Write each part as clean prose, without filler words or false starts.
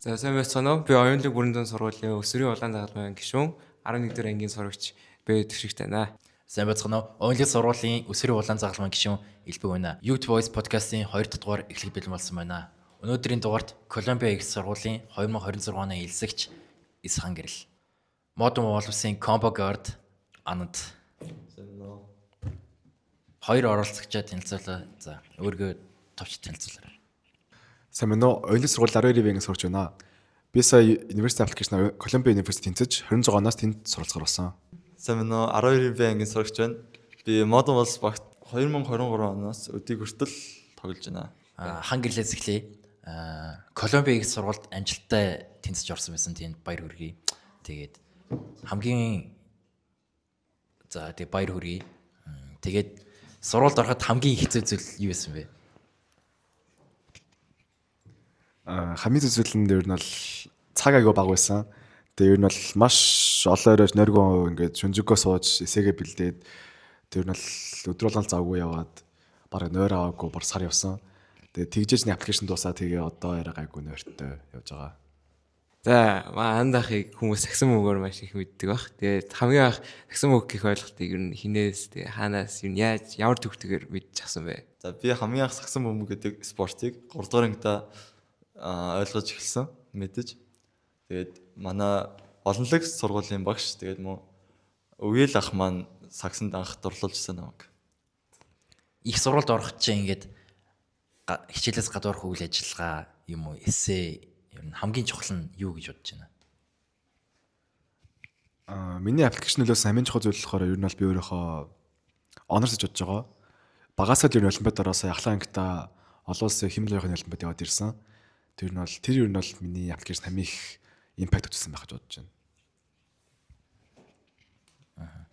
За сайн байцгаана уу? Би Оюунлаг бүрэн дэвийн сургуулийн өсвөрийн улаан дагалгаврын гишүүн 11-р ангийн сурагч бэ Төшигт байна. Сайн байцгаана уу? Оюунлаг сургуулийн өсвөрийн улаан загалмайн гишүүн Элбэг байна. Youth Voice podcast-ийн 2 дахь дугаар эхлэх бэлэн болсон байна. Өнөөдрийн дугаарт Колумбиа их сургуулийн 2026 оны элсэгч Исхан гэрэл. Модон Wolves-ийн Combo Guard Ананд. Хоёр оролцогчтой танилцуулаа. За, өөргөө товч танилцуулаарай. Сайн байна уу? Оюунлаг сургууль 12-ийн анги сурч байна. Би сая University Application Columbia University тэнцэж 26 оноос тэнд суралцгаар болсон. Сайн байна уу? 12-ийн ангийн сурагч байна. Би Modern Wolves багт 2023 оноос өдийг хүртэл тоглож байна. Хан гэрлээс эхлэе. Колумбиа их сургуульд амжилттай тэнцэж орсон байсан. Тэнд баяр хүргэе. Тэгээд хамгийн баяр хүргэе. Тэгээд сургуульд ороход хамгийн хэцүү зүйл юу байсан бэ? Хамгийн зүйлэнд ер нь бол цаг аяга бага байсан. Тэгээ ер нь бол маш олон оройж нойргоо ингээд шүнжигөө сууж эсээгээ бэлдээд тэр нь бол өдөр болгон завгүй яваад бараг нойр аваагүй бар сар явсан. Тэгээ тэгжээжний аппликейшн дуусаа тэгээ одоо яриа гайгүй нойртой явж байгаа. За анд ахыг хүмүүс сагсан мөгөөр маш их мэддэг баг. Тэгээд хамгийн анх сагсан мөг гэх ойлголтыг ер нь хинээс тэгээ хаанаас юу яаж ямар төвхтөөр мэдчихсэн бэ? За би хамгийн анх сагсан бөмбөг гэдэг спортыг 3 дугаар ангидаа ойлгож эхэлсэн мэдэж. Тэгээд манай олонлог сургуулийн багш тэгээд өвгөл ах маань сагсанд анх дурлуулжсэн намайг. Их сургуульд орох чинь ингээд хичээлээс гадуурх үйл ажиллагаа юм уу? Эссе ер нь хамгийн чухал нь юу гэж бодож байна? Миний аппликейшн нөлөөс хамгийн чухал зүйл болохоор ер нь бол би өөрийнхөө онорс гэж бодож байгаа. Багасаа л ер нь олимпиад ороосоо ахлаа ангита олон улсын химийн олимпиад яваад ирсэн. Тэр ер нь бол миний аппликейшн хамгийн их импакт үзсэн байх гэж бодож байна.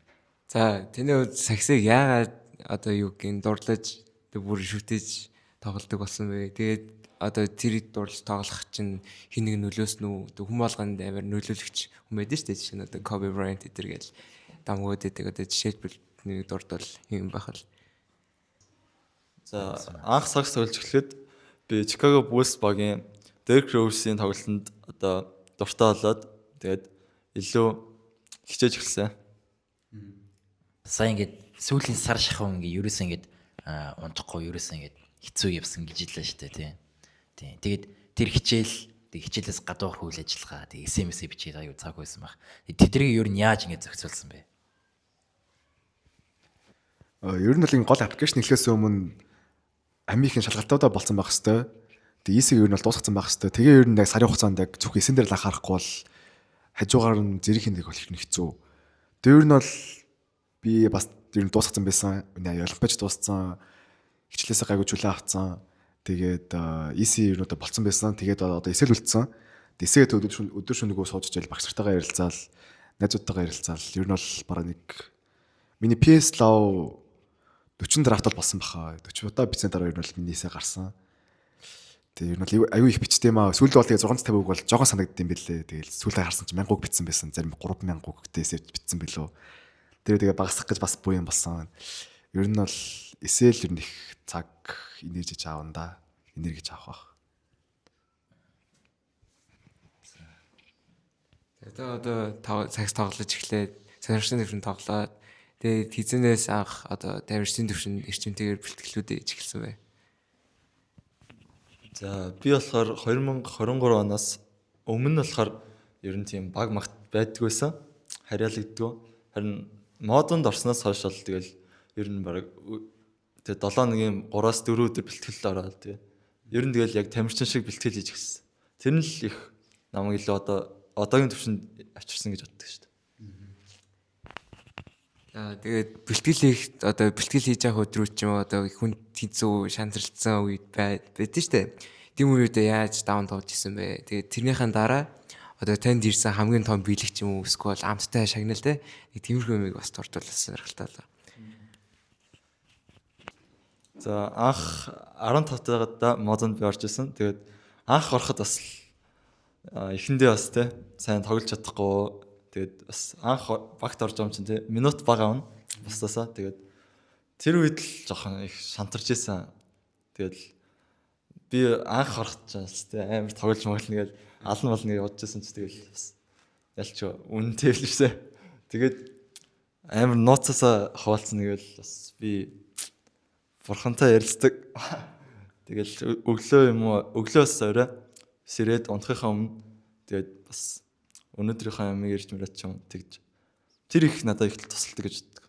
За тэний үед сагсыг яагаад одоо юу гин дурлаж бүр шүтэж тоглодог болсон бэ? Тэгээд одоо тэр дурлаж тоглох чинь хин нэг нөлөөс нүү хүм болгонд амар нөлөөлөгч хүн байдаг шүү дээ. Жишээ нь одоо Kobe Bryant гэдэг гэл дамгууд гэдэг одоо жишээлбэл нэг дурдвал юм байх л. За анх сагс тоглож эхлэхэд би Chicago Bulls багийн Derrick Rose-ийн тоглолтод одоо дуртай болоод тэгээд илүү хичээж эхэлсэн. Сая ингээд сүүлийн сар шахав ингээд ерөөсөө ингээд унтахгүй ерөөсөө ингээд хэцүү явсан гэж хэллээ шүү дээ тийм. Тэгээд тэр хичээлээс гадуурх үйл ажиллагаа тэгээд SMS бичиж аюу цаг байсан баг. Тэднийг ер нь яаж ингээд зохицуулсан бэ? Ер нь бол энэ гол аппликейшн эхлээс өмнө хамгийн ихэн шалгалтуудаа болцсон байх хэвээр. Тэгээ EC ер нь бол дуусгацсан байх хэвээр. Тэгээ ер нь яг сарын хугацаанд яг зүг эсэн дээр л анхаарахгүй бол хажуугаар нь зэрэг хиндэг бол их хэцүү. Тэгээ ер нь бол би бас ер нь дуусгацсан байсан. Олимпиад дууссан. Хичээлээсээ гайгүй жүлээ авцсан. Тэгээд EC ер нь одоо болцсон байсан. Тэгээд одоо эсэл үлдсэн. Эсээгээ өдөр шөнөгөө сууж ижил багш нартайгаа ярилцаал, найзуудтайгаа ярилцаал. Ер нь бол бараг нэг миний PS Law 40 драфт бол болсон баха. 40 удаа бичсэн дараа ер нь бол миний эсээ гарсан. Тэгээ ер нь бол аюу их бичтэй маа. Сүүлд бол тэгээ 650 үг бол жоохон санагдсан байлээ. Тэгээл сүүлдээ харсан чинь 1000 үг бичсэн байсан. Зарим 3000 үгтэй эсээ бичсэн билүү. Тэгээ багасгах гэж бас буян болсон. Ер нь бол эсэл ер нь их цаг энержи чаавна да. Энерги чаавах бах. Одоо цагс тоглож эхлээд сонирхсан төвшин тоглоод тэгээд хизэнээс анх одоо тавирчдын төвшин эрчимтэйгээр бэлтгэлүүд ээж эхэлсэн бай. За би болохоор 2023 оноос өмнө болохоор ер нь тийм баг магт байдаг байсан. Харьяалагддаг. Харин модонд орсноос хойш бол тэгэл ер нь баг тэгээ 7-1-ийн 3-4 өдөр бэлтгэл ороод тэгээ ер нь тэгэл яг тамирчин шиг бэлтгэл хийж гисэн. Тэр нь л их намайг илүү одоогийн төвшөнд авчирсан гэж боддог шүү дээ. Тэгээд бэлтгэл хийж явах өдрүүд ч юм уу одоо хүн хэцүү шантарлцсан үед байдэн штэ. Тэм үедээ яаж даун тоглож исэн бэ? Тэгээд тэрнийхэн дараа одоо танд ирсэн хамгийн том биелэг ч юм уу эсвэл амттай шагнал те. Тиймэрхүү юмыг бас дурдуулсан сонирхолтой л. За анх 15 тагта модонд би орж исэн. Тэгээд анх ороход бас эхэндээ бас те сайн тоглож чадахгүй. Тэгээд бас анх багт орж байгаа юм чинь те минут бага авна. Бусдасаа тэгээд тэр үед л жоохон их шантарч исэн. Тэгээд би анх харахад ч тийм амар тоглож моглно гээл алан болно гэж бодчихсон ч тэгэл бас ялч үнэтэй л шээ. Тэгээд амар нууцаасаа хаваалцсан нэгэл бас би бурхантай ярилцдаг. Тэгэл өглөө юм уу өглөөс орой сэрээд унтахынхаа өмнө тэгээд бас өнөөдрийнхөө ямиг ярьж мөрөд ч юм тэгж тэр их надад их тусалдаг гэж боддог.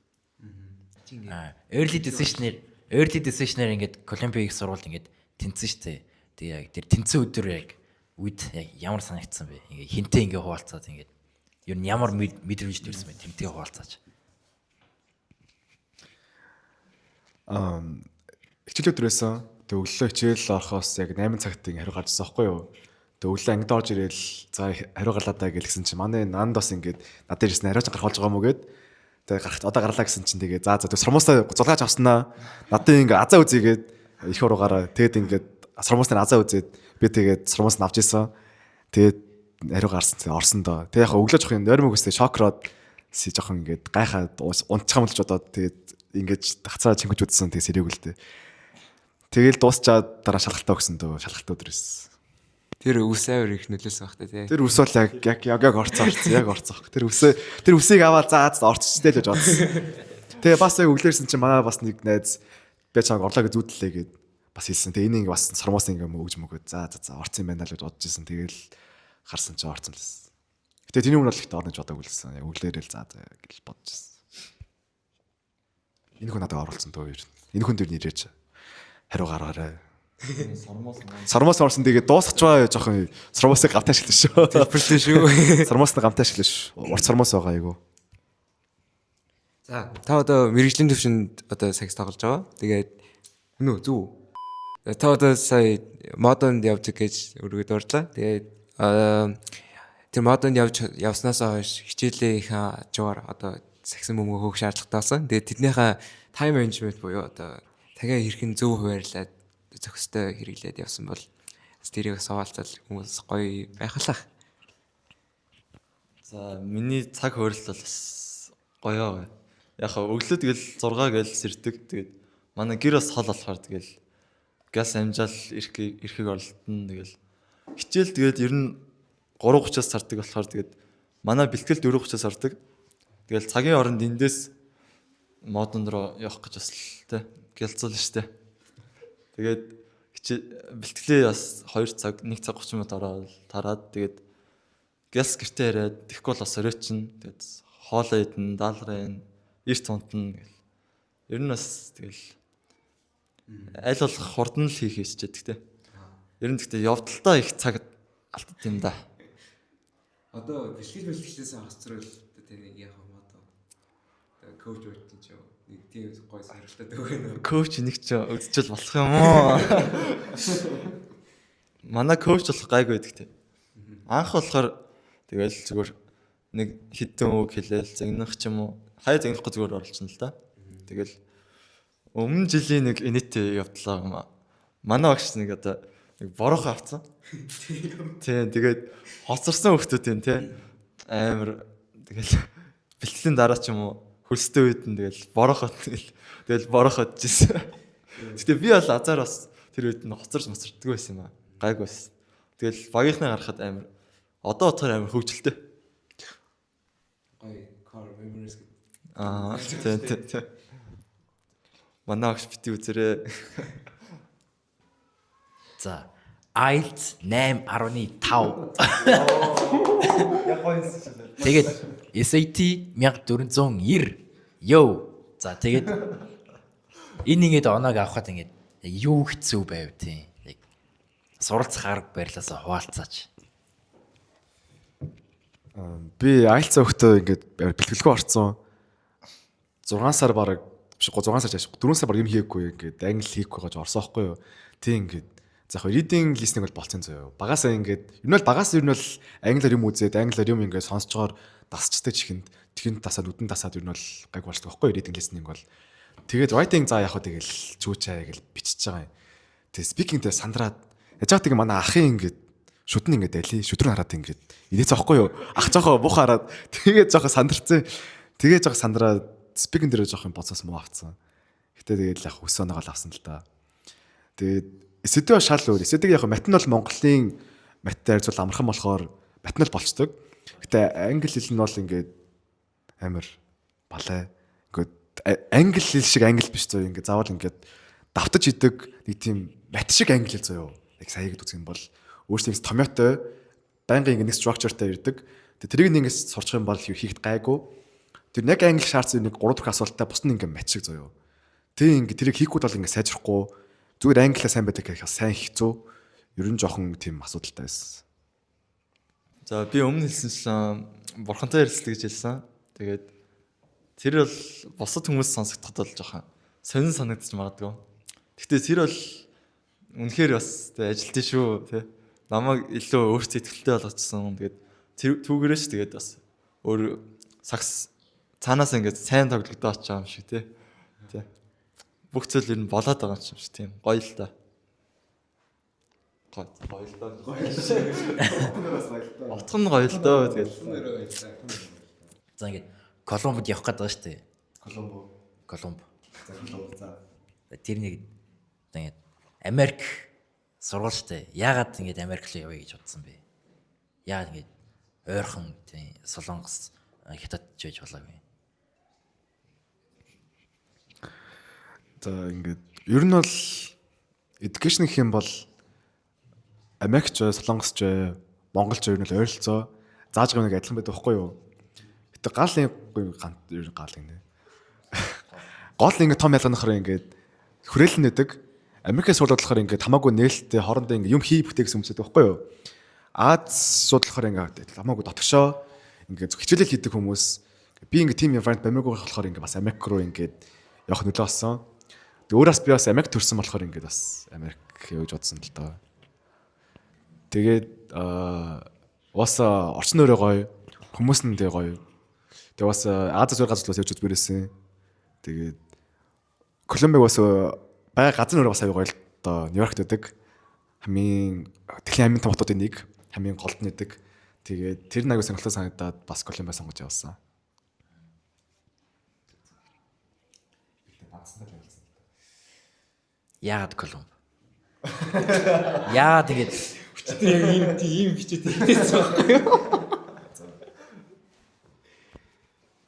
Early decision-ээр ингээд Колумбиг их сурвалд ингээд тэнцсэн шүү дээ. Тэгээ яг тэр тэнцэн өдөр яг үед яг ямар санагдсан бэ? Ингээ хинтээ ингээ хуваалцаад ингээд ер нь ямар мэдрэмж төрсэн бэ? Тэмтгээ хуваалцаач. Хичээл өдрөөсөн. Тэг өглөө хичээл орохоос яг 8 цагт ингээ хариу гарчсан байхгүй юу? Тэг өглөө ангид орж ирээл за хариу гарлаа даа гэлсэн чинь манай нанд бас ингээд надад ирсэн хариуч гарах болж байгаа юм уу гэд. Тэг гарахт одоо гарлаа гэсэн чинь тэгээ за тэг сормоосоо зулгааж авснаа. Надад ингээ азаа үзьгээд их уруугаараа тэгэд ингээд сормоосны азаа үзээд би тэгээд сормоос нь авч исэн. Тэгээд хариу гарсан тэг орсон доо. Тэг яг өглөө жоох юм нойрмог өстэй шокроод си жоохон ингээд гайхаад унтчих юм л ч бодоод тэгээд ингээд хацаа чингэж үдсэн тэг сэрэг үлдээ. Тэгэл дуусчаад дараа шалгалтаа өгсөн дөө шалгалт өдрөөс. Тэр үс авир их нөлөөсөн бах та тий. Тэр үс бол яг орцсон. Тэр үсийг аваад заа орцчтэй л гэж бодсон. Тэгээ бас яг өглөөрсөн чинь манай бас нэг найз би чамд орлоо гэж зүүдлээ гэд бас хэлсэн. Тэгээ энийг бас сормоос ингээм өгж мөгөөд за орцсон юм байна л гэж бодож ирсэн. Тэгэл харсан чинь орцсон лээс. Гэтэ тэний өмнө л ихтэй орнож бодоагүй лсэн. Яг өглөөрэл за гэж бодож ирсэн. Энэ хүн надад оруулсан дөө ер. Энэ хүн дээр нэрэж хариу гаргаарай. Сормоос орсон тэгээд дуусчихваа жоохон сормоосыг гавтаа ашиглаж шүү. Хэлбэрлээ шүү. Сормоос нь гавтаа ашиглаж шүү. Урт сормоос байгаа айгу. За та одоо мэрэгжлийн төвшөнд одоо сакс тоглож байгаа. Тэгээд үнэ зүг. Та одоо сая модонд явж гэж өргөд орлаа. Тэгээд тэр модонд явснаас хойш хичээлээ их хажуугаар одоо саксын бөмбөг хөөх шаардлагатай болсон. Тэгээд тэднийхээ тайм менежмент буюу одоо тагаа хэрхэн зөв хуваарлаад зохистой хэрэглээд явсан бол тэрийг саваалцал хүмүүс гоё байхлаа. За миний цаг хуурилт бол бас гоё. Яг өглөө тэгэл 6 гээл сэрдэг. Тэгээд манай гэр бас хол болохоор тэгэл газ амжаал эрхийг оролдоно. Тэгэл хичээл тэгээд ер нь 3:30-аас сардаг болохоор тэгээд манай бэлтгэл 4:30-аас ордог. Тэгэл цагийн оронд эндээс модон руу явах гэж бас л тэ гэлцүүлнэ штэ. Тэгээд бэлтгэлээ бас 2 цаг 1 цаг 30 минут ороод тараад тэгээд газ гэртээ яриад тэхгүй бол бас оройчин тэгээд хоолоо идэн даалгарын эрт унтна гэл. Ер нь бас тэгэл аль болох хурдан л хийх хэсчээд тэ. Ер нь гэхдээ явдалтай их цаг алддаг юм да. Одоо бэлтгэлээс хасцрал тэнийг яах юм одоо. Коуч өгч чинь нэг тийм гоё сарилтад өгнө. Коуч нэг ч өдчил болох юм уу? Манай коуч болох гайгүй байдаг те. Анх болохоор тэгэл зүгээр нэг хитэн үг хэлээл загнах ч юм уу. Хай загнахгүй зүгээр оруулчихна л да. Тэгэл өмнө жилийн нэг инээтэй явдлаа юм аа. Манай багш нэг одоо нэг борох авцсан. Тийм тэгээд хоцорсон хүмүүс тийм те. Амар тэгэл бэлтгэлийн дараа ч юм уу хөлстэй үед нь тэгэл борохот тэгэл борохот жисэн. Гэтэ би бол азараас тэр үед нь хоцорч моцорддаг байсан юм аа. Гайгүй байсан. Тэгэл багийнхнаа гарахад амар одоо бодохоор амар хөвгөлтэй. Гоё car memories гэдэг. Тийм. Манай агш бити үзэрээ. За IELTS 8.5. Тэгээд SAT 1490. Йоо. За тэгээд энэ ингээд оноог авахад ингээд юу хэцүү байв тийм. Яг суралцах арга барилаасаа хуваалцаач. Би IELTS өгтөө ингээд бэлтгэлгүй орцсон. 6 сар баг биш 6 сар чааш 4 сар баг юм хийгээгүй ингээд англи хийхгүй гэж орсон байхгүй юу. Тийм ингээд за яг reading listening бол болцсон зөө. Багасаа ингээд ер нь бол багаас ер нь бол англиар юм үзээд англиар юм ингээд сонсож байгаа дасчтай чихэнд тэхэнд тасаад үдэн тасаад ер нь бол гайг болдог байхгүй юу reading listening бол. Тэгээд writing за яг хөө тэгэл чүүчээ гэл бичиж байгаа юм. Тэгээд speaking дээр сандраад яж байгаа тийм манай ахын ингээд шүтэн ингээд дали шүтрэн хараад ингээд инээц аахгүй юу. Ах жоохоо бух хараад тэгээд жоохоо сандарцсан. Тэгээд жоохоо сандраад speaking дээр жоох юм боцоос муу авцсан. Гэтэ тэгээд яг өс оноогоо авсан л да. Тэгээд эсэдээ шал өөр. Эсэдэг яг матин бол Монголын маттай харьцуул амархан болохоор матин л болцдог. Гэтэ англи хэл нь бол ингээд амар балай. Ингээд англи хэл шиг англи биш зөө ингээд заавал ингээд давтаж идэг нэг тийм мат шиг англи хэл зөө. Яг саяг үзэх юм бол өөрсдөө томьёотой байнгын нэг structureтай ирдэг. Тэгээ тэрийг нэг ингэж сурчих юм бол хийхэд гайгүй. Тэр яг англи шаардсан нэг 3 дахь асуултаа бус нь ингээд мат шиг зөө. Тэг ингээд тэрийг хийхгүй бол ингээд сайжрахгүй зүгээр англиа сайн байдаг гэхээс сайн хэцүү. Ер нь жоохон тийм асуудалтай байсан. За би өмнө хэлсэнчлэн бурхантай ярилцлаа гэж хэлсэн. Тэгээд тэр бол бусад хүмүүс сонсогдоход бол жоохон сонин санагдчих магадгүй. Гэхдээ тэр бол үнэхээр бас ажилтсан шүү тий. Намайг илүү өөртөө ихтэй болгоцсон. Тэгээд тэр түүгээрээч тэгээд бас өөр сагс цаанаас ингээд сайн тоглогдоод байгаа юм шиг тий. Бүх зүйл ер нь болоод байгаа юм шиг тийм гоё л та. Гоё л та. Отхон гоё л доо тэгэл. За ингээд Колумбод явах гэдэг шүү дээ. Колумб. За. Тэр нэг ингээд Америк сургууль шүү дээ. Яагаад ингээд Америк руу явъя гэж бодсон бэ? Яагаад ингээд ойрхон тийм Солонгос хятад ч байж болоогүй. За ингээд ер нь бол education гэх юм бол Америкч, Солонгосч, Монголч ер нь л ойролцоо зааж байгаа нэг адилхан байдаг байхгүй юу? Гэтэ гал ер нь гал ингэ. Гол ингэ том ялгаанахаар ингээд хүрээлэн нэдэг. Америкээс суулгаад болохоор ингээд хамаагүй нээлттэй хоорондоо ингээд юм хий бүтээ гэсэн хүмүүстэй байхгүй юу? Аз судлахаар ингээд хамаагүй дотгошоо ингээд хичээлэл хийдэг хүмүүс. Би ингээд team environment Америк болохоор ингээд бас Америк руу ингээд явах нөлөө болсон. Өөрөөс би бас Америк төрсэн болохоор ингээд бас Америк явж бодсон л доо. Тэгээд бас орчин өөрөө гоё, хүмүүс нь дээ гоё. Тэгээд бас Аз зүгээр газар бас явж үзмээрсэн. Тэгээд Колумбиг бас бай газар өөрөө бас аягүй гоё л доо. Нью-Йоркт байдаг. Тэхлийн амийн томтуудын нэг, хамгийн голд нь байдаг. Тэгээд тэр нэг сонирхолтой санагдаад бас Колумбиа сонгож явсан. Яагаад Колумб? Яа тэгээд Өчтөр яг ийм бичээд хэлсэн байхгүй юу?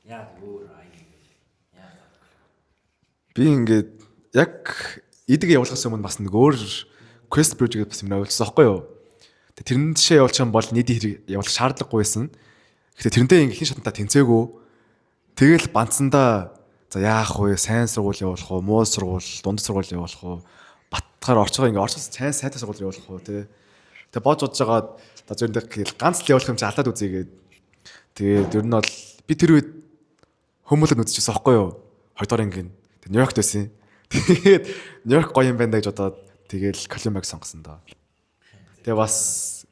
яагаад өөр Би ингээд яг эдэг явуулахаас өмнө бас нэг өөр quest project бас юм явуулсан байхгүй юу? Тэгээ тэрэн дэшээ явуулчих юм бол нийт хэрэг явуулах шаардлагагүй байсан. Гэхдээ тэрнтэй ингээд хин шатантаа тэнцээгүү. Тэгэл банцсандаа за яах вэ? Сайн сургууль явуулах уу? Муу сургууль, дунд сургууль явуулах уу? Батгаар орцгоо ингээд орцоос сайн сайтай сургууль явуулах уу тий. Тэгээ боож бодож байгаа зөндөө гэл ганц л явуулах юм чи алдаад үзье гээд. Тэгээд ер нь бол би тэр үед хүмүүлэд үзчихсэн байхгүй юу? Хоёрдугаар ангийн. Тэгээд Нью-Йоркт байсан. Тэгээд Нью-Йорк гоё юм байна гэж бодоод тэгээл Колумбиг сонгосон доо. Тэгээ бас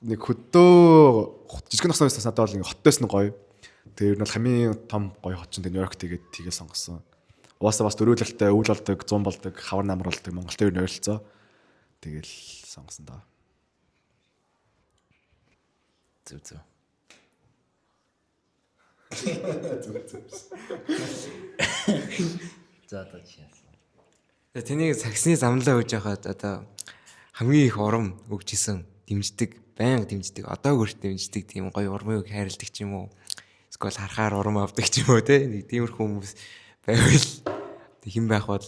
нэг хөдөө жижигэн наснаас надад бол ингээ хотдоос нь гоё. Тэгээ ер нь бол хамгийн том гоё хот чинь Нью-Йорк тэгээ сонгосон. Угаасаа бас дөрүүлэлттэй өвөл болдог, 100 болдог, хавар намар болдог Монголтой ер нь ойролцоо. Тэгэл сонгосон доо. Зүг. За тачаас. Тэнийг саксны замлаа өгж яхад одоо хамгийн их урам өгчсэн дэмждэг, байнга дэмждэг, одоо хүрт дэмждэг тийм гоё урмыг хайрладаг ч юм уу. Эсвэл харахаар урам авдаг ч юм уу те. Нэг тиймэрхүү хүмүүс байвал хэн байх бол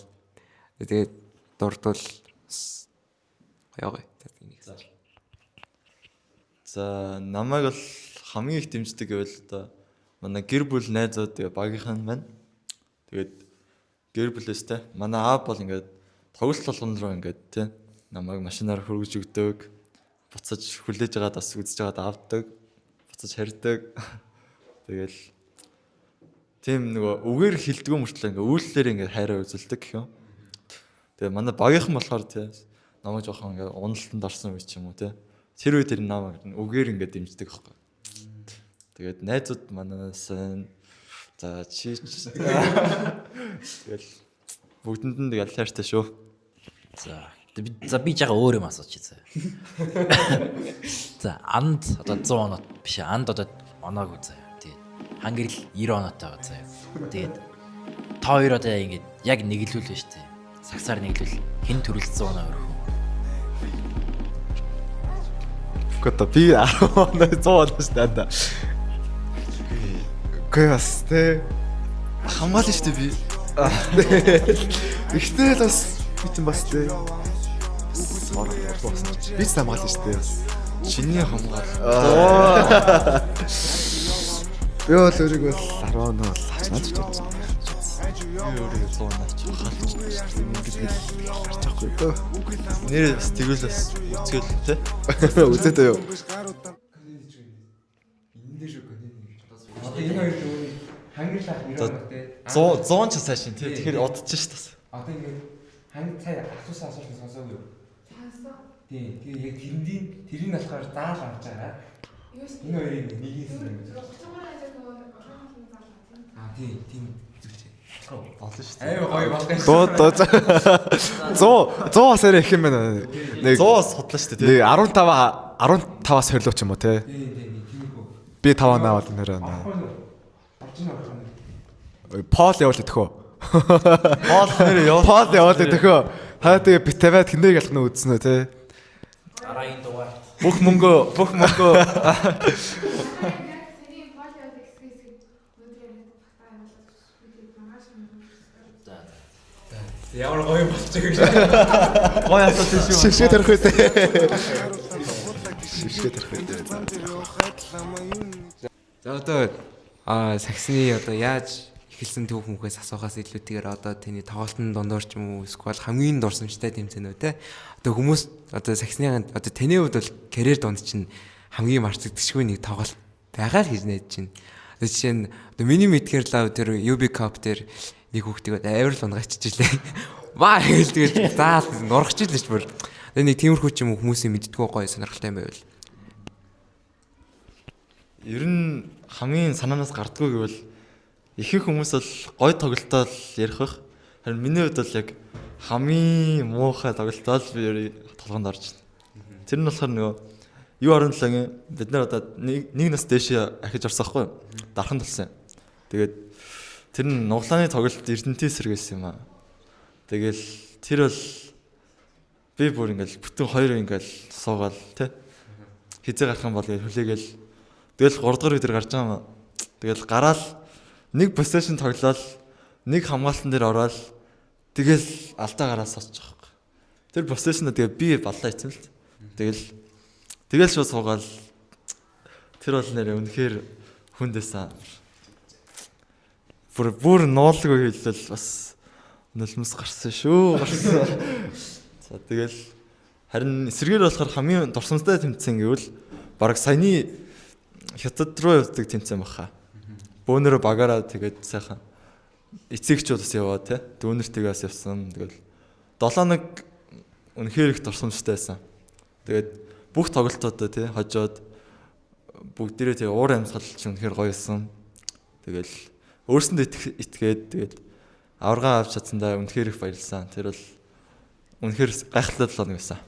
тэгээд дурдвал гоё. За намайг бол хамгийн их дэмждэг гэвэл одоо манай гэр бүл найзууд тэгээ багийнхан байна. Тэгээд гэр бүлээстэй манай аав бол ингээд тоглолт болгон руу ингээд тий намайг машинаар хөргөж өгдөг. Буцаж хүлээж агаад бас үзэж агаад авдаг. Буцаж харьдаг. Тэгэл тийм нөгөө үгээр хилдэггүй мөртлөө ингээд үйлдэлээр ингээд хайраа үзүүлдэг гэх юм. Тэгээ манай багийнхан болохоор тий намайг жоохон ингээд уналтанд орсон үе ч юм уу тий. Тэр үед тэр намайг үгээр ингээд дэмждэг байхгүй. Тэгээд найзууд манаас за чи тэгэл бүгдэнд нь тэгэл хайртай шүү. За би жага өөр юм асуучих заа. За анд одоо 100 оноо биш анд одоо оноогүй заа. Тэгээд хангэрл 90 оноотой байгаа заа. Тэгээд та хоёр одоо ингэж яг нэглүүлвэ штэ. сагсаар нэглвэл хэн төрөлт 100 оноо өрөх үү? Гэхдээ би 10 оноо 100 оноо шүү дээ. Үгүй бас те Хамгаална шүү дээ би. ихтэй л бас битэн бас те. Би ч хамгаална шүү дээ бас. Чиний хамгаал. Би бол өөрийгөө 10 оноо л авчнаад ч бодсон. Би өөрөө 100 онооч хаалж Ингээд гарч байхгүй дөө. нэр бас тэгвэл бас үзгээл те. Үзээд байв. Одоо энэ хоёр дөрөв хангилах нэртэй. 100 ч сайшин те. Тэгэхээр удаж ш тас. Одоо ингээд ханги цай асуусан асуулт сонсоогүй юу? Тийм. Тэгээ яг тэрний болохоор заал авч байгаа. Энэ хоёрын нэгийг юм. Тийм зүгчээ. Болно шүү дээ. Аюу гоё болох юм. Дуу 100 бас арай их юм байна. Нэг 100-аас судлаа шүү дээ. нэг 15-аас хорлоо ч юм уу те. Тийм. Би 5 оноо аваад нэр оноо. Пол явуул тэхөө. Хоол нэр яа. Пол явуул тэхөө. Хаа тэгээ бит тавиад хинэг ялах нь үзсэн үү те. Арагийн дугаар. Бүх мөнгө Ямар гоё болчих юм. гоё асуулт шүү. Шишгэ тарих үү те. Шишгэ тарих үү те. За одоо саксны одоо яаж эхэлсэн түүх мөхөөс асуухаас илүүтэйгээр одоо таны тоглолтын дундуур ч юм уу эсвэл хамгийн дурсамжтай тэмцээнүүд те. Одоо хүмүүс одоо саксны одоо таны хувьд бол карьер дунд чинь хамгийн марцагдчихгүй нэг тоглолт байгаа л гэж найдаж байна. Одоо жишээ нь одоо миний мэдгээр лав тэр UB Cup дээр нэг хүүхдийг авир л унгаччихлээ. Маа хэл тэгээд заал нургачихлээ ч бүр. Тэгээд нэг тиймэрхүү ч юм уу хүмүүсийн мэддгүү гоё сонирхолтой юм байвал. Ер нь хамгийн санаанаас гардггүй гэвэл ихэнх хүмүүс бол гой тоглолтоо л ярих бах. Харин миний хувьд бол яг хамгийн муухай тоглолтоо л би толгонд орж байна. Тэр нь болохоор нөгөө юу 17-гийн бид нар одоо нэг нас дээшээ ахиж орсон байхгүй юу? Дархан толсон. Тэгээд тэр нь нуглааны тоглолт Эрдэнэтийн эсрэг байсан юм аа. Тэгэл тэр бол би бүр ингээл бүтэн хоёр ингээл суугаал тэ. Хизээ гарах юм бол гэж хүлээгээл. Тэгэл 3 дахь үедэр гарч байгаа юм аа. Тэгэл гараал нэг position тоглоод нэг хамгаалтан дээр ороод тэгэл алдаа гараа сосч байгаа юм. Тэр position тэгээ би баллаа ицэн л. Тэгэл шууд суугаал. Тэр бол нэр үнэхээр хүндээсэн. Бүр нуулгүй хэлэл бас нулимс гарсан шүү. За тэгэл харин эсрэгээр болохоор хамгийн дурсамжтай тэмцээн гэвэл баг саяны хятад руу явдаг тэмцээн баха. Бөөнөрө багаараа тэгээд сайхан эцэгчүүд бас яваа те. Дүүнэртэйгээ бас явсан. Тэгэл 7-1 үнэхээр их дурсамжтай байсан. Тэгээд бүх тоглолтуудаа те хожоод бүгдээрээ тэгээ уур амьсгал ч үнэхээр гоё байсан. Тэгэл өөрсөндөө итгээд тэгээд аварга авч чадсандаа үнэхээр их баярлсан. Тэр бол үнэхээр гайхалтай 7 хоног байсан.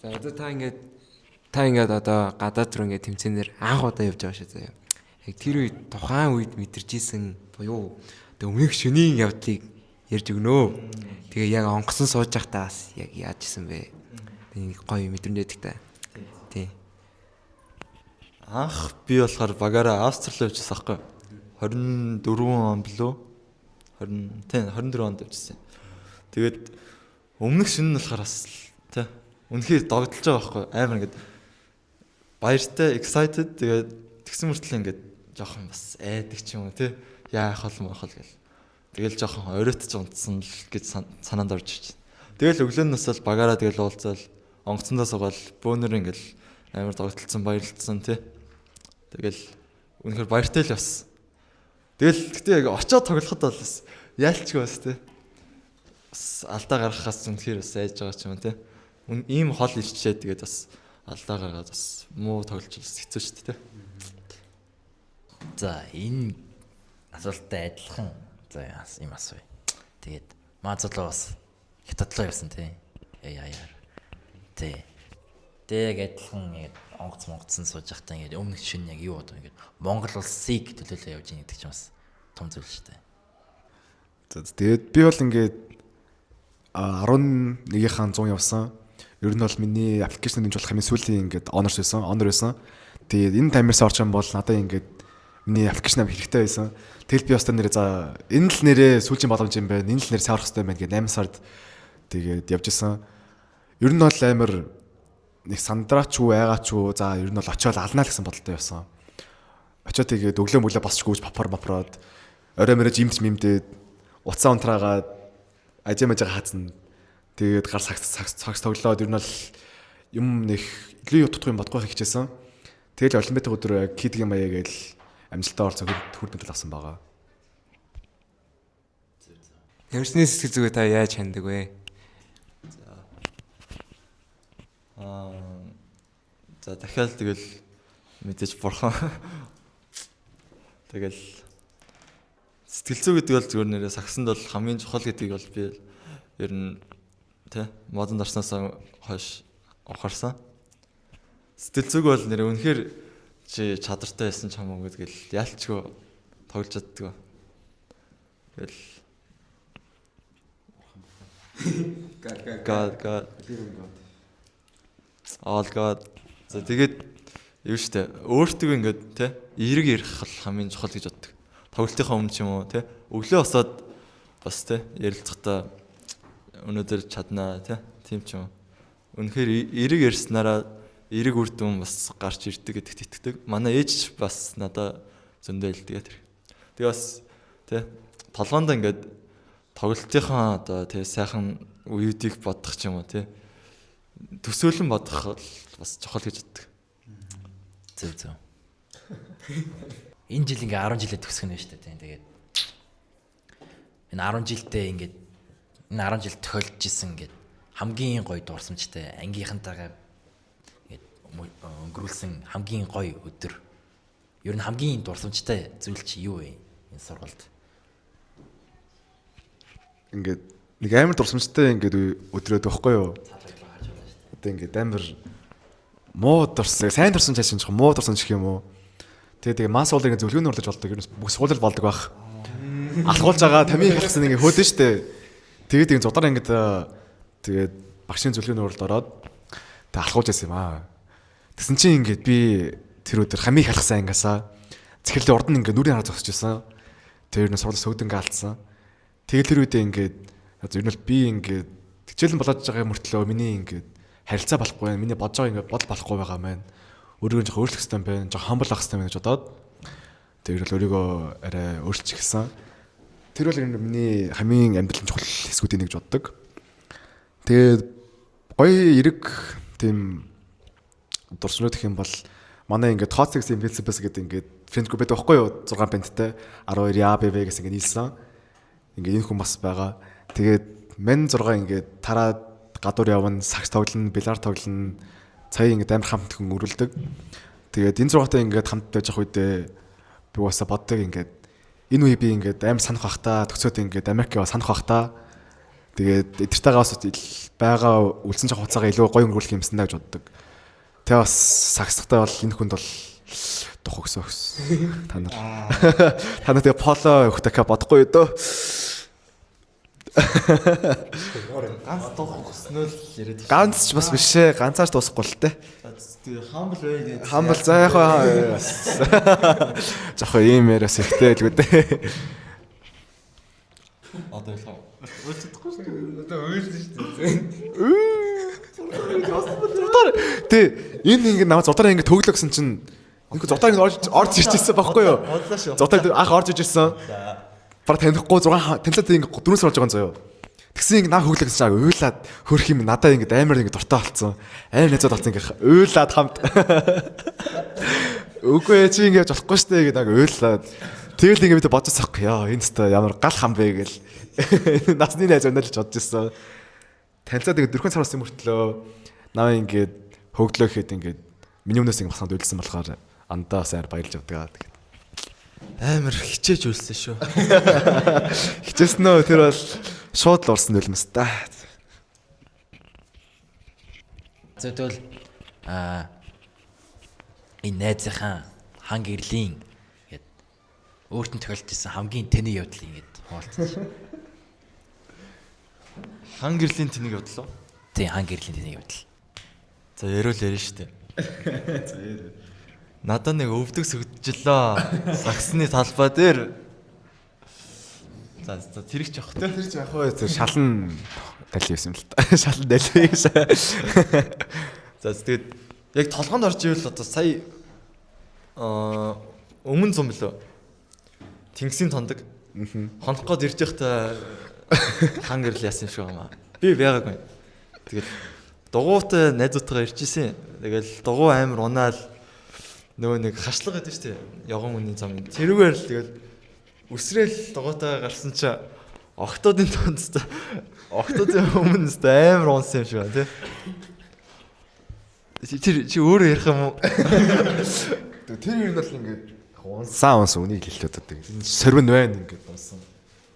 За одоо та ингээд одоо гадаад руу ингээд тэмцээнээр анх удаа явж байгаа шүү заяа. Яг тэр үед тухайн үед мэдэрчээсэн буюу одоо өмнөх шөнийн явдлыг ярьж өгнөө. Тэгээ яг онгоцон сууж байхдаа бас яг яаж исэн бэ? Нэг гоё мэдрэмжтэй та. Тий. Анх би болохоор багаараа Австрали явжсэн аахгүй. 24 он билүү? 24 онд явжсэн. Тэгээд өмнөх шөнө нь болохоор бас тий үнэхээр догдолж байгаа байхгүй. Амар ингээд баяртай, excited тэгээд тэгсэн мөртлөө ингээд жоохон бас айдаг ч юм уу тий яах бол мохол гэл. Тэгэл жоохон оройтч унтсан л гэж санаанд орж ирж байна. Тэгэл өглөөнөөс л багаараа тэгэл уулзаал онгоцондоо суугаал бөөнөр ингээл амар догтлцсан баярлцсан тий. Тэгэл үнэхээр баяртай л явсан. Тэгэл гэхдээ яг очоод тоглоход бол бас яалчгүй бас тий. Бас алдаа гаргахаас үнэхээр бас айж байгаа ч юм тий. Ийм хол ирчээд тэгээд бас алдаа гаргаад бас муу тоглож бас хэцүү шүү дээ тий. За энэ асуулттай адилхан за юм асууя. Тэгээд Мазлоо бас хятадлоо явсан тий. Яа. Тий. Тэг адилхан ингэ онгоцсон сууж байхдаа ингэ өмнөх шин яг юу бодоо ингэ Монгол улсыг төлөөлөө явж ийн гэдэг чинь бас том зүйл шүү дээ. Тэгээд би бол ингээд 11-ийн 100 явсан. Ер нь бол миний аппликейшн дэмжих хамгийн сүүлийн ингээд honor байсан. Тэгээд энэ таймерс орж юм бол надад ингээд миний аппликейшн хэрэгтэй байсан. Тэгэл би өстой нэрээ за энэ л нэрээ сүүлийн боломж юм байна. Энэ л нэр саарах хэрэгтэй байна гэдэг 8 сард тэгээд явж исэн. Ер нь бол амар нэг сандраач уу айгаач уу за ер нь бол очиод алнаа л гэсэн бодолтой явсан. Очиод тэгээд өглөө мөглөө босчгүйж папрод орой мөрөж имдээд уцаа унтраагаад ажимажаа хаацна. Тэгээд гар цагс тоглоод ер нь бол юм нэг илүү утгах юм бодгоо хичээсэн. Тэгэл олимпиад өдөр кидгийн маяа гээл амжилтаа орцоо хүрд мэдэл авсан байгаа. Ямарчны сэтгэл зүгээ та яаж ханддаг вэ? За дахиад тэгэл мэдээж бурхан. Тэгэл сэтгэл зүй гэдэг бол зүгээр нэрээ сагсанд бол хамгийн чухал гэдгийг бол би ер нь тэ модонд орсноос хойш ухаарсан. Сэтгэл зүг бол нэрээ үнэхээр чи чадвартай байсан ч хамаагүй гэдгээл яалчгүй тоглож чаддаг. Тэгэл God all God. За тэгээд юу штэ өөртөө ингээд те эерэг ярих хамгийн чухал гэж боддог. Тоглолтынхаа өмнө ч юм уу те өглөө босоод бас те ярилцахтаа өнөөдөр чаднаа те тийм ч юм. Үнэхээр эерэг ярьснараа эерэг үр дүн бас гарч ирдэг гэдэгт итгэдэг. Манай ээж бас надад зөндөө хэлдэг тэр. Тэгээ бас те толгоонд ингээд тоглолтынхаа одоо те сайхан үеүүдийг бодох ч юм уу те төсөөлөн бодох бас чухал гэж боддог. Зөв. Энэ жил ингээ 10 жилээ төгсөх нь шүү дээ. Тэгээд энэ 10 жилдээ ингээд энэ 10 жил тохиолдож исэн ингээд хамгийн гоё дурсамжтай ангийнхантайгаа ингээд өнгөрүүлсэн хамгийн гоё өдөр. Ер нь хамгийн дурсамжтай зүйл чи юу вэ? Энэ сургалт. Ингээд нэг амар дурсамжтай ингээд өдрөөд байхгүй юу? Одоо ингээд амар муу дурсан, сайн дурсан ч ашиг муу дурсан ч гэх юм уу. Тэгээд мас уулыг зөвлөгөөний орлож болдог. Ер нь бүх суулал болдог байх. Алхуулж байгаа тамийн хэлсэн ингээд хөөдөн штэ. Тэгээд зудар ингээд тэгээд багшийн зөвлөгөөний орлолд ороод тэгээд алхуулж байсан юм аа. Тэгсэн чинь ингээд би тэр өдөр хамиг халахсан ангиасаа цэхэрлээ урд нь ингээд нүрийн хараа зогсож байсан. Тэр нь сурлал сөгдөнгө алдсан. Тэгээд тэр үедээ ингээд ер нь бол би ингээд хичээлэн болоод байгаа мөртлөө миний ингээд харилцаа болохгүй байна. Миний бодож байгаа ингээд бодол болохгүй байгаа маань. Өөрийгөө жоохон өөрчлөх хэрэгтэй байна. Жоохон хамбал авах хэрэгтэй байна гэж бодоод тэр бол өөрийгөө арай өөрчилж гисэн. Тэр бол миний хамгийн амьдралын чухал хэсгүүдийн нэг гэж боддог. Тэгээд гоё эрэг тийм дурсамжууд гэх юм бол манай ингээд Toxic Invincibles гэдэг ингээд фрэнд групп байдаг байхгүй юу? 6 бандтай 12 ЯБВ гэсэн ингээд нийлсэн. Ингээд энэ хүн бас байгаа. Тэгээд мен 6 ингээд тараад гадуур явна, сакс тоглоно, бильярд тоглоно. Цай ингээд амар хамт хүн өрүүлдэг. Тэгээд энэ 6-тай ингээд хамт байж ах үедээ би уусаа боддог ингээд энэ үе би ингээд амар санах бах та, төгсөөд ингээд Америк яваа санах бах та. Тэгээд эдэртэйгээ бас байгаа үлсэн цаг хугацаагаа илүү гоё өнгөрүүлэх юмсан даа гэж боддог. Тэгээ бас сакстай бол энэ хүнд бол дух өгсөн. Та нар. Та нар тэгээ поло өгөхтэйгээ бодохгүй юу дөө. Ганц дух өснөө л яриад. Ганц ч бас биш ээ. Ганцаар дуусахгүй л те. Тэгээ хамбал бай гэдэг. Хамбал за яхаа. Жохоо ийм яриас ихтэй л үү. Одоо яах вэ? Өөрчлөхгүй шүү дээ. Одоо өөрчлөж шүү дээ. Тэ энэ ингэ намайг зурдаа ингэ төглөө гэсэн чинь энэ зурдаа ингэ орж ирж ирсэн байхгүй юу? Бодлоо шүү. Зурдаа анх орж иж ирсэн. Бараг танихгүй 6 танилаад ингэ 4-өөс орж байгаа юм заяа. Тэгсэн ингэ наа хөглөө гэсэн чинь уйлаад хөрх юм надаа ингэ амар ингэ дуртай болцсон. Амар нэзээд болцсон ингэ уйлаад хамт. Үгүй чи ингэ болохгүй штэ ингэ яг уйлаад. Тэгэл ингэ бид бодож сахгүй яа энэ өстө ямар гал хам бэ гэл. Насны найз өнөөлж бодож ирсэн. Танилцаад ингэ 4 сар болсон мөртлөө наваа ингэ хөглөө гэхэд ингэ миний өмнөөс ингэ басаад уйлсан болохоор андаа сайн баярлж явдаг. Амар хичээж үлсэн шүү. Хичээсэн нөө тэр бол шууд л урсан үлмэс та. Зөвхөн энэ найзынхаа ханг ирлийн гээд өөртөө тохиолдсон хамгийн тэний явдлыг ингээд хуваалцсан. Хан гэрлийн тэнийг бодлоо. Тийм хан гэрлийн тэнийг явдал. За ярил штэ. За ярил. Надад нэг өвдөг сүгдчихлээ. Саксны талбай дээр. За тэр их жоох тэ. Тэр ч яг хөө тэр шалан дали байсан юм л та. Шалан дали гэсэн. За тэгээд яг толгоонд орж ивэл одоо сая өмнө зам билүү. Тэнгисийн тондог. Хонох гээд ирж байхдаа хан гэрэл яасан юм шиг байна. Би байгаагүй. Тэгэл дугуйтай найзуудтайгаа ирчихсэн. Тэгэл дугуй амар унаал нөгөө нэг хашлага гэдэг шүү дээ. Явган үний зам. Тэрүүгээр л тэгэл үсрээл дугуйтайгаа гарсан чи октоодын тонцтой октоодын өмнөс амар унсан юм шиг байна тий. Чи өөрөө ярих юм уу? Тэр юу нь бол ингээд унсан үнийг хэлээд байдаг. Сорвин байна ингээд унсан.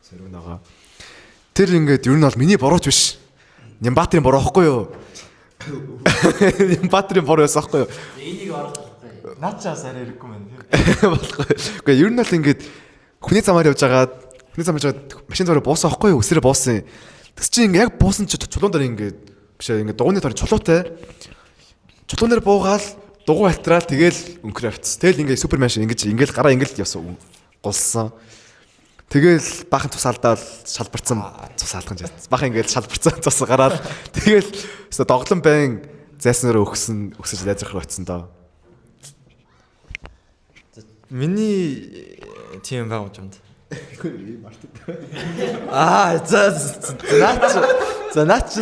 Сорвин байгаа. Тэр ингээд юу нь бол миний бурууч биш. Нямбатрын буруу ихгүй юу? Нямбатрын буруу байсан ихгүй юу? Энийг орох Наад чаас арай ирэхгүй мэн тий. Болохгүй. Гэхдээ ер нь бол ингээд хүний замаар явж байгаад машин зураа буусан ихгүй юу? Өсрөө буусан. Тэс чи ингээд яг буусан чи чулуун дээр ингээд биш ингээд дугууны төр чулуутай. Чулуун дээр буугаал дугуй алтраал тэгэл өнгөрөө авцсан. Тэгэл ингээд супермен шиг ингээд гараа ингээд явсан гулсан. Тэгэл баахан цус алдаал шалбарцсан цус алган жаасан. Баахан ингээд шалбарцсан цус гараад тэгэл доглон байн зайснараа өгсөж найзрахаар очсон доо. Миний тийм байгаа юм жимд. За наач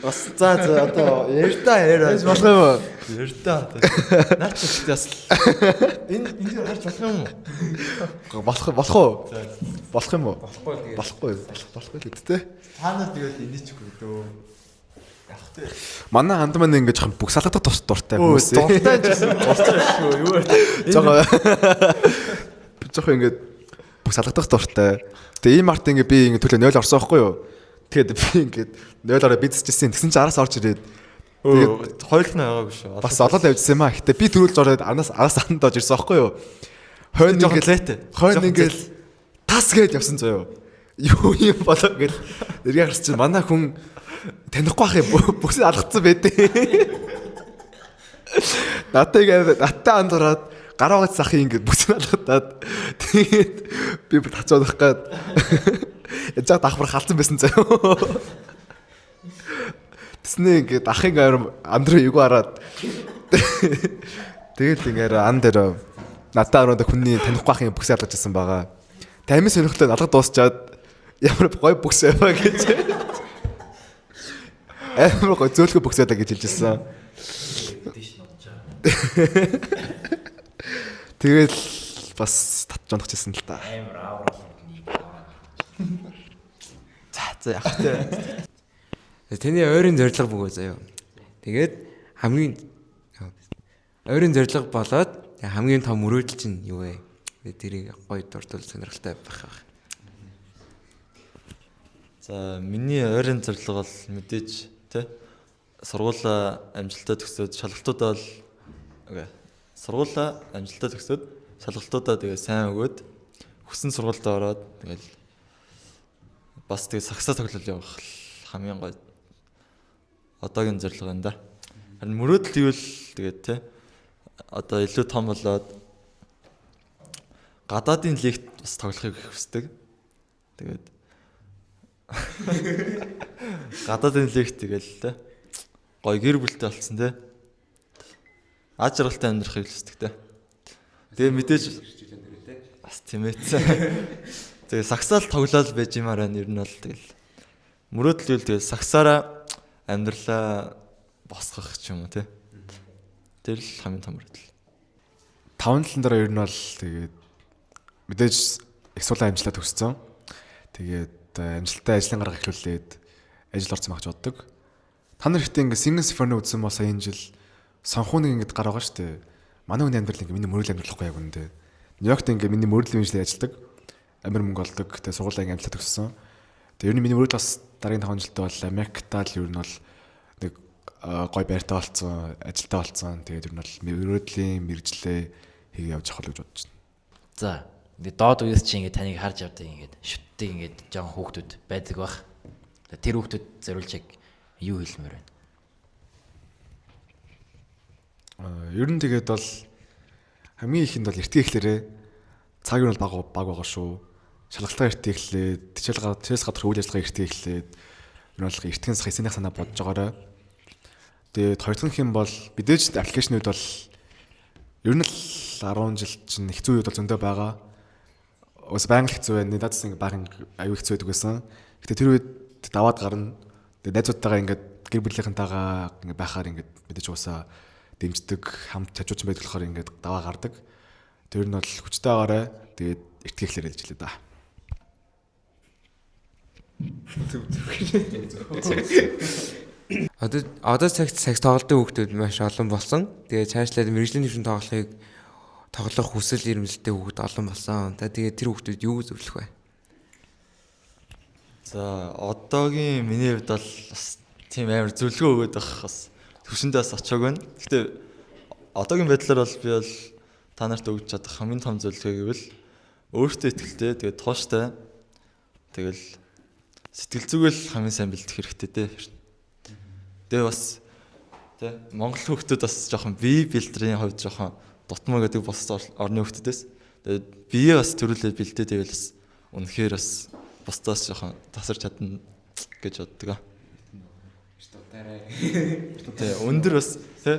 бас за одоо ярьтаа Болох юм уу? Ярьтаа. Наач бас энэ харж болох юм уу? Болох уу? Болох юм уу? Болохгүй л үсттэй. Та нар тэгэл энийг ч үгүй дөө. Манай ханд маань ингэж жоохон бүх салгадах дуртай хүмүүс. Дуртай ч гэсэн шүү. Юу вэ? Жоохон ингэж бүх салгадах дуртай. Тэгээ ийм арт ингэ би ингэ төлөө 0 орсон байхгүй юу? Тэгээд би ингэ 0-ороо бизнесчсэн. Тэгсэн чинь араас орж ирээд тэгээд хоёул нь байгаагүй шүү. бас олол явжсэн юм аа. Гэтэ би төрүүлж ороод араас анд дож ирсэн байхгүй юу? Хойно ингэ тас гээд явсан заяа. Юу юм болоо гэл эргээ гарч чинь манай хүн танихгүй ах юм бүсээ алгацсан байдیں۔ Наттай андураад гараагац сахын ингэ бүсээ алгатаад тэгээд би тацаадах гээд яжаа давхар халдсан байсан заяа. Тэснэ ингэ ахын амдраа юг хараад тэгээд ингэ ан дээр наттай ороод хүний танихгүй ахын бүсээ алгаж ирсэн байгаа. Тамийн сонирхолтой алгад дуусчаад ямар гой бүсээ баа гэж. Амар гой зөөлхө бүсээ даа гэж хэлжсэн. Тэгэл бас татж унахчихсан л та. амар ааврал. За яг тэ. Тэний ойрын зорилго бүгөө заяа. Тэгээд хамгийн ойрын зорилго болоод хамгийн том мөрөөдөл чинь юу вэ? Тэрийг гоё дурдвал сонирхолтой байх. За миний ойрын зорилго бол мэдээж тий сургуулаа амжилттай төгсөөд шалгалтуудаа бол сургуулаа амжилттай төгсөөд шалгалтуудаа тэгээ сайн өгөөд хүссэн сургуультай ороод тэгэл бас тэгээ сагсаа тоглол явах хамгийн гоё одоогийн зорилго байна да. Харин мөрөөдөл ивэл тэгээд тий одоо илүү том болоод гадаадын лигт бас тоглохыг хүсдэг. Тэгээд гадаадын лигт тэгэл те гоё гэр бүлтэй болцсон те. Аж аргалтай амьдрахыг хүсдэг те. Тэгээ мэдээж бас тийм ээ. Тэгээ сагсаал тоглоал байж юмараа нэр нь бол тэгэл мөрөөдөл ивэл тэгээ сагсаараа амьдралаа босгох ч юм уу те. Тэр л хамгийн том мөрөөдөл. 5 жилийн дараа ер нь бол тэгээд мэдээж их сургуулийн амжилтаа төгссөн. Тэгээд амжилттай ажлын гарга эхлүүлээд ажил орсон байх гэж боддог. Та нар ихтэй ингээд Singing Symphony үзсэн бол сая энэ жил санхүүныг ингээд гар байгаа шүү дээ. Манай хүний амьдрал ингээд миний мөрөдөл амьдралахгүй яг үндэ. Нью-Йоркт ингээд миний мөрөдлийн инженер ажилладаг. Амар мөнгө олдог. Тэгээд сургуулийн амжилтаа төгссөн. Тэгээд ер нь миний мөрөдөл бас дараагийн 5 жилдээ бол Америктаа л ер нь бол нэг гой байртай болцсон, ажилтаа болцсон. Тэгээд ер нь бол мөрөдлийн мэрэгжлээ хийгээ явж авах гэж бодож байна. За ингээд доод үеэс чи ингээд таныг харж явдаг ингээд шүтдэг ингээд жоохон хүүхдүүд байдаг бах. Тэр хүүхдүүд зориулж яг юу хэлмээр байна? Ер нь тэгээд бол хамгийн ихэнд бол эртний эхлээрээ цаг нь бол баг байгаа шүү. Шалгалтаа эртний эхлээд тэжээл гадар үйл ажиллагаа эртний эхлээд ер нь бол эртний хэсэг санаа бодож байгаарай. Тэгээд хоёр дахь юм бол мэдээж аппликейшнүүд бол ер нь л 10 жил чинь хэцүү үед бол зөндөө байгаа. Ус байнга хэцүү байна. Надаас ингэ баг аюу хэцүү байдаг байсан. Гэтэ тэр үед даваад гарна. Тэгээд найзуудтайгаа ингээд гэр бүлийнхэнтэйгээ ингэ байхаар ингээд мэдээж уусаа дэмждэг, хамт хажууч байдаг болохоор ингээд даваа гардаг. Тэр нь бол хүчтэй агаарай. Тэгээд эртний эхлээр хэлж лээ да. Одоо цагт цагт тоглодог хүүхдүүд маш олон болсон. Тэгээ цаашлаад мэрэгжлийн төвшин тоглох хүсэл эрмэлзэлтэй хүүхд олон болсон. Тэгээ тэр хүүхдүүд юу зөвлөх вэ? За одоогийн миний хувьд бол бас тийм амар зөвлөгөө өгöd байх бас төвшөндөөс очоог байна. Гэхдээ одоогийн байдлаар бол би бол та нарт өгч чадах хамгийн том зөвлөгөө гэвэл өөртөө итгэлтэй, тэгээд тууштай. Тэгэл сэтгэл зүгэл хамгийн сайн бэлдэх хэрэгтэй дээ. Тэгээ бас тий Монгол хүүхдүүд бас жоохон бие бэлтрийн хувьд жоохон дутмаа гэдэг бос орны хүүхдүүдээс. Тэгээд бие бас төрүүлээ бэлдээд байвал бас үнэхээр бас бусдаас жоохон тасарч чадна гэж боддог. Тэ өндөр бас тий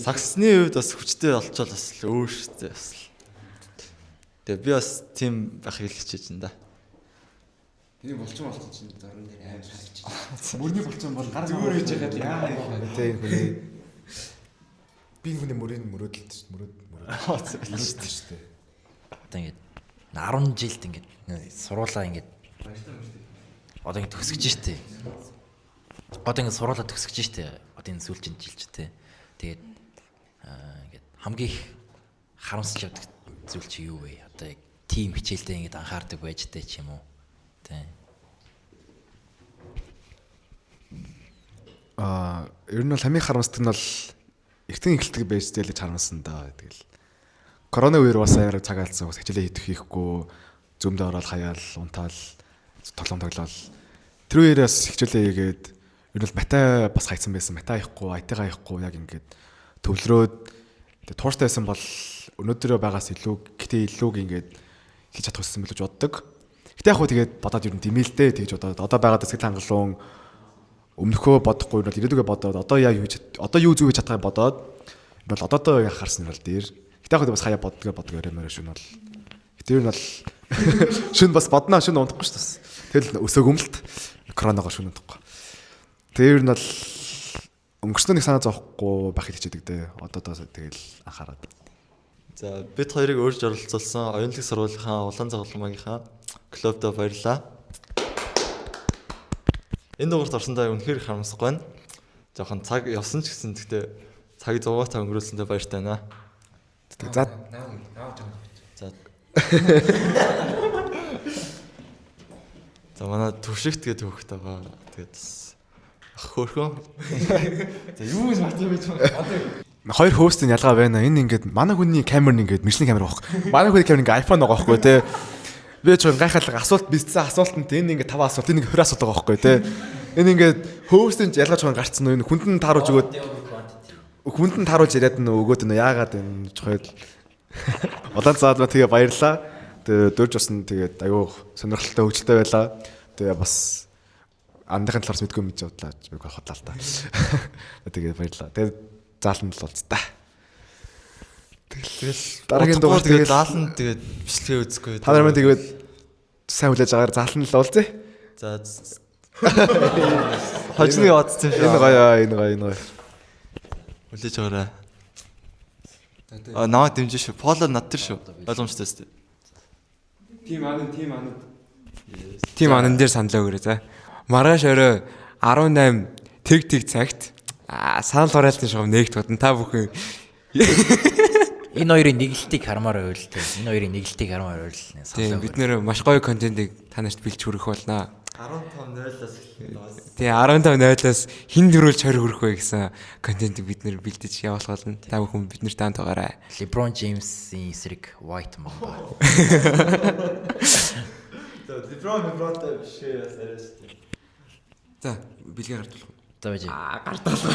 саксны хувьд бас хүчтэй олчвол бас өөр шээ бас. Тэгээ би бас тийм байхыг хичээж байна да. Тэний булчин чинь зорон дээр амар шалж байна. Мөрний булчин бол гар Зүгээр хийж яхад яа тий энэ хүний би энэ хүний мөрөөдөлт шүү дээ. Одоо ингээд 10 жилд ингээд сургуулаа ингээд одоо ингээд төгсгөж штэ. Одоо ингээд сургуулаа төгсгөж штэ. Одоо энэ сүүлчийн жилч те. Тэгээд ингээд хамгийн их харамсаж явдаг зүйл чи юу вэ? Одоо яг тим хичээлдээ ингээд анхаардаг байж тээ ч юм уу? Тэ. Ер нь бол хамгийн харамсдаг нь бол эртний эхлэлтэг байж дээ л харамсан да. Тэгэл коронавирус аяар цаг алдсан ус хичээлээ хийхгүй зөмдөө ороод хаяал унтаал тоглоом тоглоол. Тэр үеэс хичээлээ хийгээд ер нь бол матай бас хайцсан байсан. Матай хаяхгүй, айтайгаа хаяхгүй яг ингээд төвлөрөөд тууштай байсан бол өнөөдрөө байгаас илүү гэтээ илүүг ингээд хийж чадах байсан билүү гэж боддог. Гэтэ яг хөө тэгээд бодоод ер нь димэлдээ тэгж бодоод одоо байгаад сэтгэл хангалуун өмнөхөө бодохгүй нь бол ирээдүгээ бодоод одоо юу зүг хийж чадхаа бодоод энэ бол одоодоо яг харсан нь бол дээр. Гэтэ яг бас хаяа боддгоо ярэмаар шүн бол. Гэтэ ер нь бол шүн бас бодноо шүн унтахгүй шүү дээ. Тэгэл өсөг өмлөлт коронавигоор шүн унтахгүй. Тэр ер нь бол өнгөрснөө нэг санаа зовхгүй байхыг хичээдэг дээ. Одоодоо тэгэл анхаарад. За бид хоёрыг өөрж оролцуулсан оюунлаг сургуулийнхаа улаан цогломгийнхаа клубд баярлалаа. Энэ дугаарт орсондоо үнэхээр харамсахгүй байна. Жохон цаг явсан ч гэсэн гэхдээ цаг 100 та өнгөрүүлсэндээ баяртай байна. За. За. За манай төвшигт тэгээд хөөхтэй байгаа. Тэгээд ах хөөхөн. За юу гэж батлаа байж байгаа. Хоёр хостын ялгаа байна. Энэ ингээд манай хүний камер нь ингээд Michelin камер байхгүй. Манай хүний камер ингээд iPhone байгаа байхгүй тий. Би ч гайхалтай асуулт бичсэн асуултанд энэ ингээд 5 асуулт энэ 20 асуулт байгаа байхгүй тий. Энэ ингээд хостын ялгаж байгаа гарцсан уу? Энэ хүнд нь тааруулж өгөөд хүнд нь тааруулж яриад нь өгөөд нь яагаад энэ чухал. Улаан цаад ба тэгээ баярлаа. Тэгээ дөрж басан тэгээд аюу сонирхолтой хөгжилтэй байлаа. Тэгээ бас андахын талаас мэдгүй мэдж бодлаа. Би хотлаа л та. Тэгээ баярлаа. Тэгээ зааланд л болц та. Тэгэл дараагийн дугаар тэгээд зааланд тэгээд бичлэгээ үзэхгүй. Та нараа тэгээд сайн хүлээж агаар зааланд л болцъя. За хожны яваадсан шүү. Энэ гоё. Хүлээж аваарай. Намайг дэмжин шүү. Поло над тэр шүү. Ойлгомжтой шүү. Тим анан дээр саналаа өгөрэй за. Маргааш орой 18 тэг цагт санал хураалтын шоу нэгт бодно. Та бүхэн энэ хоёрын нэглэлтийг хармаар байвал тэ. Энэ хоёрын нэглэлтийг хармаар байвал тийм бид нэр маш гоё контентыг та нарт бэлж хүргэх болно. 15-0-аас Тэгээ 15-0-аас хин дөрөөлж 20 хүрэх вэ гэсэн контентыг бид нэр бэлдэж явуулах болно. Та бүхэн бид нарт таанд байгаарай. LeBron James-ийн эсрэг White Mamba. LeBron-тай биш яас арайс. За, бэлгээ гардуулах уу? За байж. Гардуулах.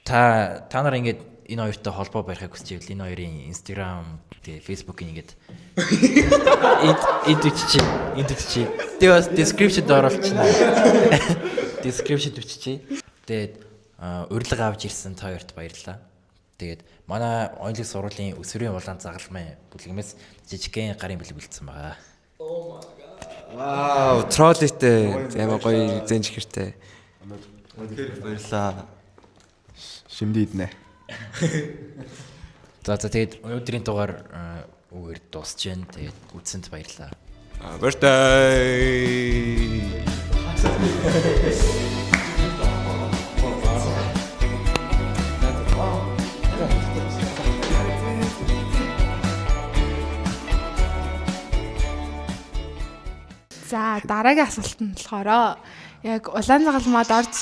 Та нар ингээд энэ хоёртой холбоо барихыг хүсэж байвал энэ хоёрын Instagram, тэгээ Facebook-ийг ингээд энд чи. Тэгээ бас description-д оруулчихна. Description биччихье. Тэгээд урилга авч ирсэн та хоёрт баярлалаа. Тэгээд манай онлог сургуулийн өсвөрийн улаан загалмай бүлгэмээс жижигхэн гарын бэлэг үлдсэн байгаа. Вау, троллитэй амар гоё зэнж хэртэй. Тэгэхээр баярлаа. Шимдээ иднэ. За тэгээд өнөөдрийн дугаар үгээр дуусч байна. Тэгээд үзсэнд баярлалаа. Birthday. За дараагийн асуулт нь болохоор яг улаан загалмаад орж